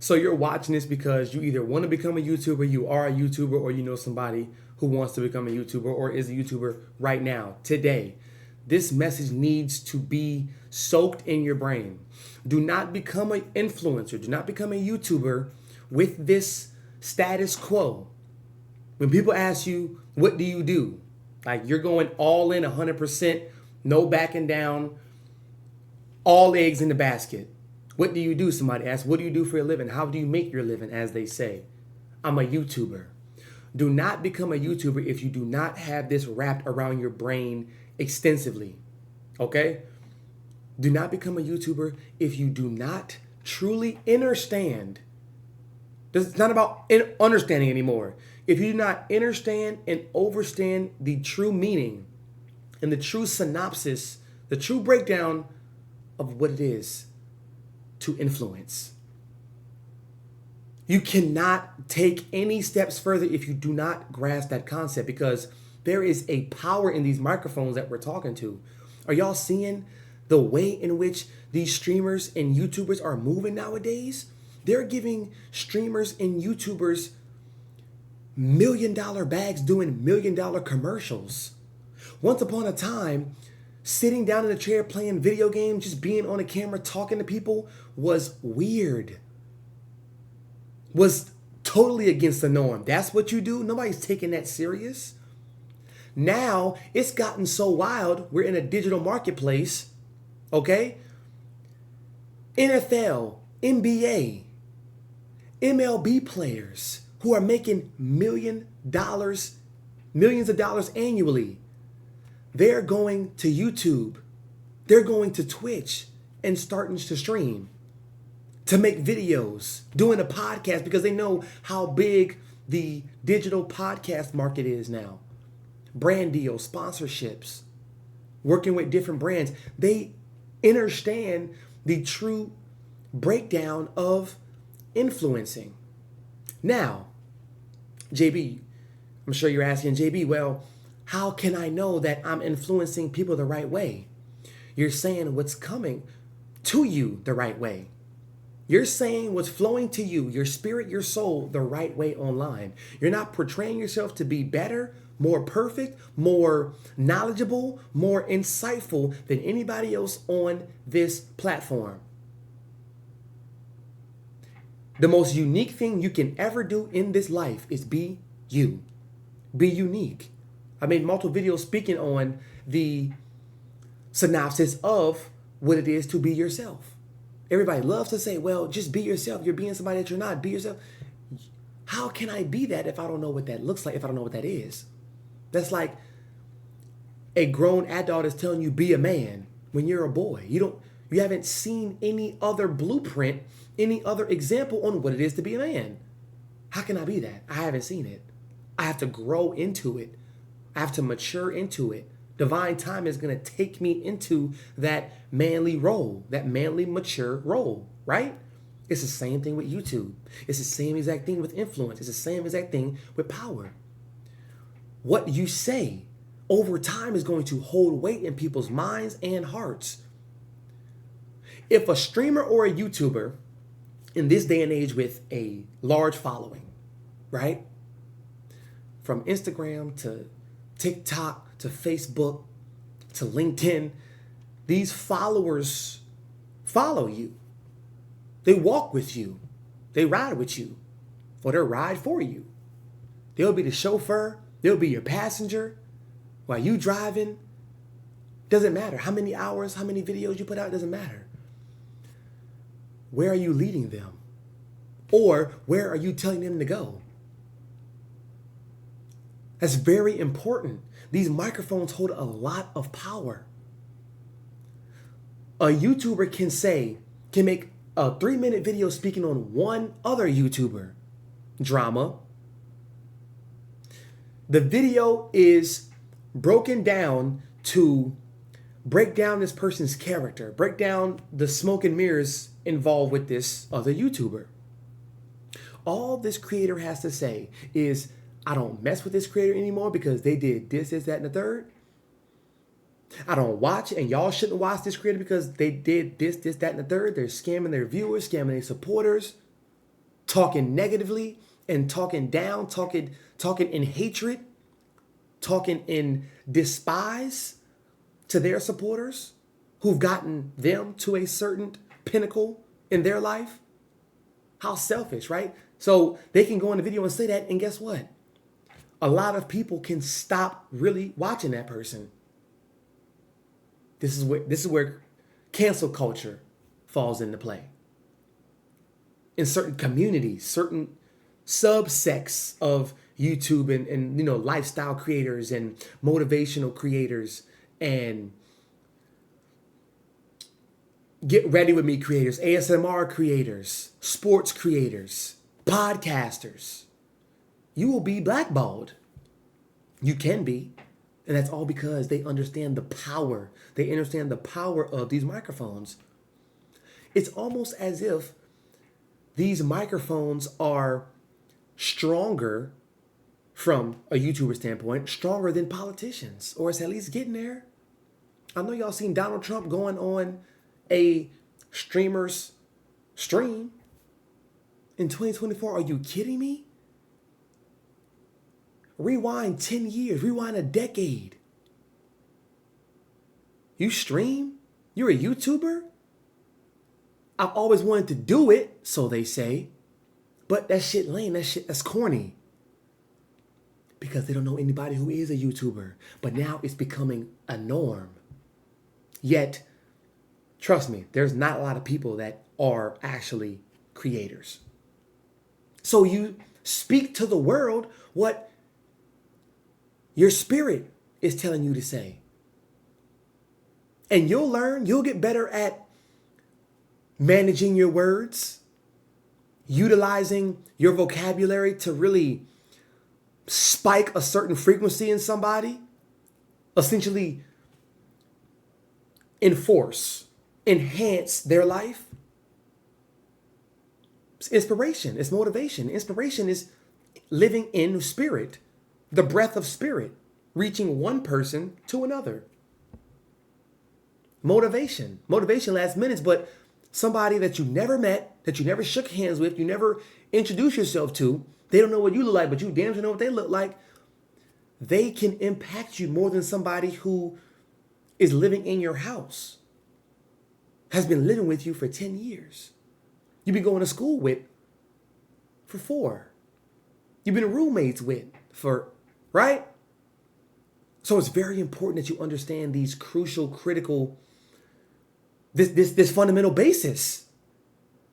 So you're watching this because you either want to become a YouTuber, you are a YouTuber, or you know somebody who wants to become a YouTuber or is a YouTuber right now, today. This message needs to be soaked in your brain. Do not become an influencer. Do not become a YouTuber with this status quo. When people ask you, what do you do? Like you're going all in 100%, no backing down, all eggs in the basket. What do you do? Somebody asks, what do you do for a living? How do you make your living, as they say? I'm a YouTuber. Do not become a YouTuber if you do not have this wrapped around your brain extensively, okay? Do not become a YouTuber if you do not truly understand. It's not about understanding anymore. If you do not understand and understand the true meaning and the true synopsis, the true breakdown of what it is to influence. You cannot take any steps further if you do not grasp that concept, because there is a power in these microphones that we're talking to. Are y'all seeing the way in which these streamers and YouTubers are moving nowadays? They're giving streamers and YouTubers $1 million bags doing $1 million commercials. Once upon a time, sitting down in a chair playing video games, just being on a camera talking to people was weird. Was totally against the norm. That's what you do? Nobody's taking that serious. Now, it's gotten so wild, we're in a digital marketplace, okay? NFL, NBA, MLB players who are making millions of dollars annually. They're going to YouTube. They're going to Twitch and starting to stream, to make videos, doing a podcast, because they know how big the digital podcast market is now. Brand deals, sponsorships, working with different brands. They understand the true breakdown of influencing. Now, JB, I'm sure you're asking, JB, well, how can I know that I'm influencing people the right way? You're saying what's coming to you the right way. You're saying what's flowing to you, your spirit, your soul, the right way online. You're not portraying yourself to be better, more perfect, more knowledgeable, more insightful than anybody else on this platform. The most unique thing you can ever do in this life is be you. Be unique. I made multiple videos speaking on the synopsis of what it is to be yourself. Everybody loves to say, well, just be yourself. You're being somebody that you're not. Be yourself. How can I be that if I don't know what that looks like, if I don't know what that is? That's like a grown adult is telling you be a man when you're a boy. You haven't seen any other blueprint, any other example on what it is to be a man. How can I be that? I haven't seen it. I have to grow into it. I have to mature into it. Divine time is going to take me into that manly role, that manly, mature role, right? It's the same thing with YouTube. It's the same exact thing with influence. It's the same exact thing with power. What you say over time is going to hold weight in people's minds and hearts. If a streamer or a YouTuber in this day and age with a large following, right? From Instagram to TikTok to Facebook to LinkedIn, these followers follow you. They walk with you. They ride with you, or they'll ride for you. They'll be the chauffeur. They'll be your passenger while you driving. Doesn't matter how many hours, how many videos you put out. Doesn't matter. Where are you leading them? Or where are you telling them to go? That's very important. These microphones hold a lot of power. A YouTuber can make a 3-minute video speaking on one other YouTuber, drama. The video is broken down to break down this person's character, break down the smoke and mirrors involved with this other YouTuber. All this creator has to say is, I don't mess with this creator anymore because they did this, that, and the third. I don't watch it, and y'all shouldn't watch this creator because they did this, that, and the third. They're scamming their viewers, scamming their supporters. talking negatively and talking down, talking in hatred, talking in despise to their supporters who've gotten them to a certain pinnacle in their life. How selfish, right? So they can go in the video and say that, and guess what? A lot of people can stop really watching that person. This is where cancel culture falls into play. In certain communities, certain subsects of YouTube and lifestyle creators and motivational creators and get ready with me creators, ASMR creators, sports creators, podcasters, you will be blackballed. You can be. And that's all because they understand the power. They understand the power of these microphones. It's almost as if these microphones are stronger from a YouTuber standpoint, stronger than politicians, or it's at least getting there. I know y'all seen Donald Trump going on a streamer's stream in 2024. Are you kidding me? Rewind 10 years, rewind a decade. You stream? You're a YouTuber? I've always wanted to do it, so they say. But that shit lame, that's corny. Because they don't know anybody who is a YouTuber. But now it's becoming a norm. Yet, trust me, there's not a lot of people that are actually creators. So you speak to the world what your spirit is telling you to say. And you'll get better at managing your words, utilizing your vocabulary to really spike a certain frequency in somebody, essentially enhance their life. It's inspiration, it's motivation. Inspiration is living in spirit, the breath of spirit, reaching one person to another. Motivation lasts minutes, but somebody that you never met, that you never shook hands with, you never introduced yourself to, they don't know what you look like, but you damn sure know what they look like. They can impact you more than somebody who is living in your house, has been living with you for 10 years. You've been going to school with for 4. You've been roommates with for, right? So it's very important that you understand these crucial, critical, this fundamental basis.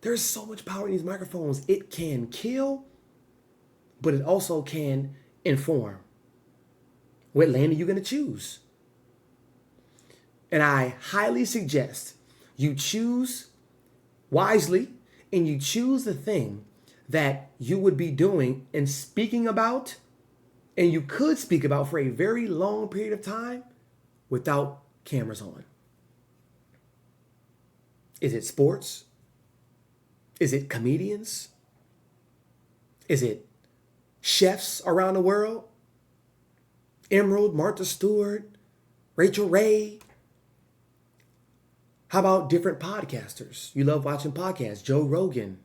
There's so much power in these microphones. It can kill, but it also can inform. What lane are you going to choose? And I highly suggest you choose wisely and you choose the thing that you would be doing and speaking about, and you could speak about for a very long period of time without cameras on. Is it sports? Is it comedians? Is it chefs around the world? Emerald, Martha Stewart, Rachel Ray. How about different podcasters? You love watching podcasts, Joe Rogan,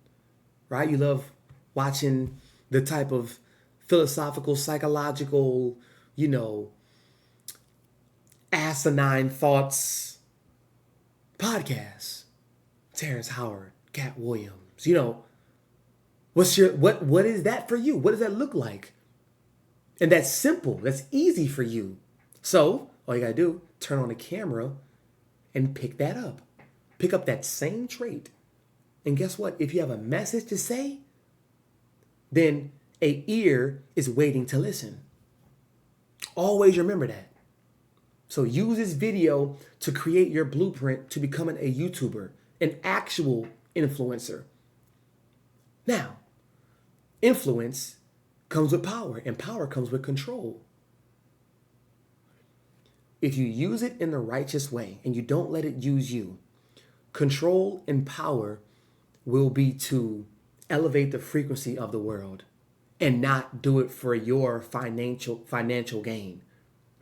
right? You love watching the type of philosophical, psychological, asinine thoughts podcasts. Terrence Howard, Cat Williams. What is that for you? What does that look like? And that's simple. That's easy for you. So all you gotta do, turn on the camera and pick that up. Pick up that same trait. And guess what? If you have a message to say, then an ear is waiting to listen. Always remember that. So use this video to create your blueprint to becoming a YouTuber, an actual influencer. Now, influence comes with power, and power comes with control. If you use it in the righteous way and you don't let it use you, control and power will be to elevate the frequency of the world and not do it for your financial gain,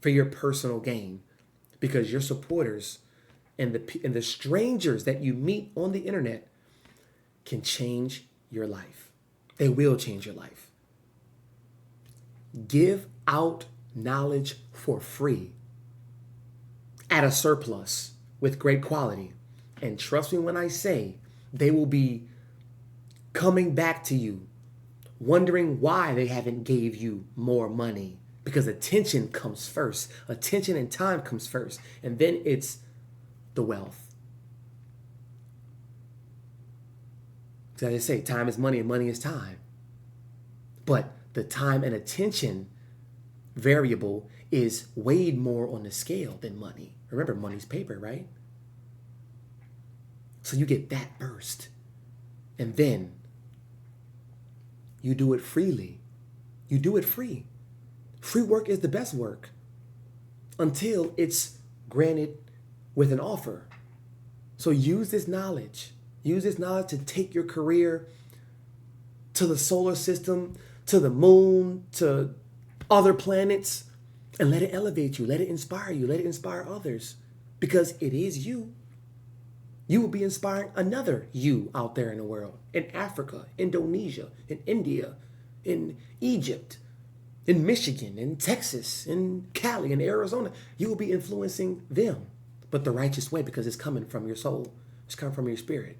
for your personal gain, because your supporters and the strangers that you meet on the internet can change your life. They will change your life. Give out knowledge for free at a surplus with great quality. And trust me when I say they will be coming back to you, wondering why they haven't gave you more money. Because attention comes first. Attention and time comes first. And then it's the wealth. As I say, time is money and money is time. But the time and attention variable is weighed more on the scale than money. Remember, money's paper, right? So you get that first. And then you do it freely. You do it free. Free work is the best work until it's granted with an offer. So use this knowledge. Use this knowledge to take your career to the solar system, to the moon, to other planets, and let it elevate you. Let it inspire you. Let it inspire others, because it is you. You will be inspiring another you out there in the world, in Africa, Indonesia, in India, in Egypt, in Michigan, in Texas, in Cali, in Arizona. You will be influencing them, but the righteous way, because it's coming from your soul. It's coming from your spirit.